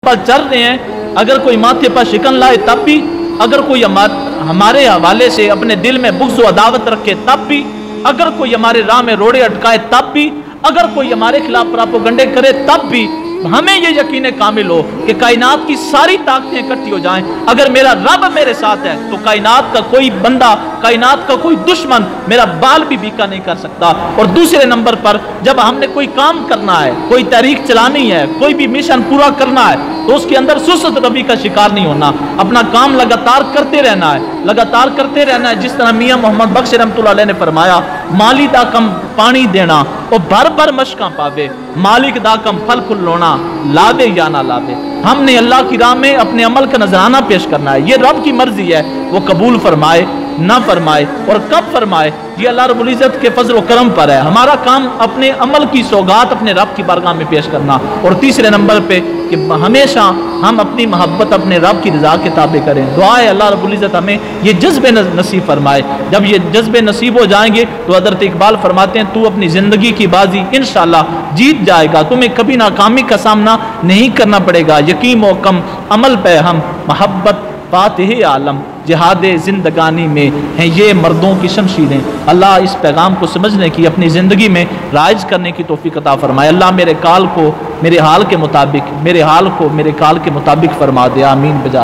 पर चल रहे हैं, अगर कोई माथे पर शिकन लाए तब भी, अगर कोई हमारे हवाले से अपने दिल में बुग़्ज़ व अदावत रखे तब भी, अगर कोई हमारे राह में रोड़े अटकाए तब भी, अगर कोई हमारे खिलाफ प्रोपेगेंडे करे तब भी, हमें ये यकीन कामिल हो कि कायनात की सारी ताकतें इकट्ठी हो जाएं, अगर मेरा रब मेरे साथ है तो कायनात का कोई बंदा, कायनात का कोई दुश्मन मेरा बाल भी बीका नहीं कर सकता। और दूसरे नंबर पर जब हमने कोई काम करना है, कोई तहरीक चलानी है, कोई भी मिशन पूरा करना है, तो उसके अंदर सुस्त रवि का शिकार नहीं होना, अपना काम लगातार करते रहना है, लगातार करते रहना है। जिस तरह मियाँ मोहम्मद बख्श रहमतुल्लाह अलैह ने फरमाया, माली दा कम पानी देना और भर भर मशका पावे, मालिक दा कम फल फुल्लोना, लावे या ना लावे। हमने अल्लाह की राह में अपने अमल का नजराना पेश करना है, ये रब की मर्जी है, वो कबूल फरमाए ना फरमाए और कब फरमाए ये अल्लाह रब्बुल इज़्ज़त के फजल व करम पर है। हमारा काम अपने अमल की सौगात अपने रब की बारगाह में पेश करना। और तीसरे नंबर पे कि हमेशा हम अपनी मोहब्बत अपने रब की रज़ा के ताबे करें। दुआ है अल्लाह रब्बुल इज़्ज़त हमें ये जज्बे नसीब फरमाए। जब ये जज्बे नसीब हो जाएंगे तो हज़रत इकबाल फरमाते हैं, तू अपनी ज़िंदगी की बाजी इंशाअल्लाह जीत जाएगा, तुम्हें कभी नाकामी का सामना नहीं करना पड़ेगा। यकीन व कम अमल पे हम मोहब्बत फातिह आलम जिहाद ज़िंदगानी में हैं ये मर्दों की शमशीरें। अल्लाह इस पैगाम को समझने की, अपनी ज़िंदगी में राइज करने की तौफीक अता फरमाए। अल्लाह मेरे काल को मेरे हाल के मुताबिक, मेरे हाल को मेरे काल के मुताबिक फरमा दे। आमीन। बजा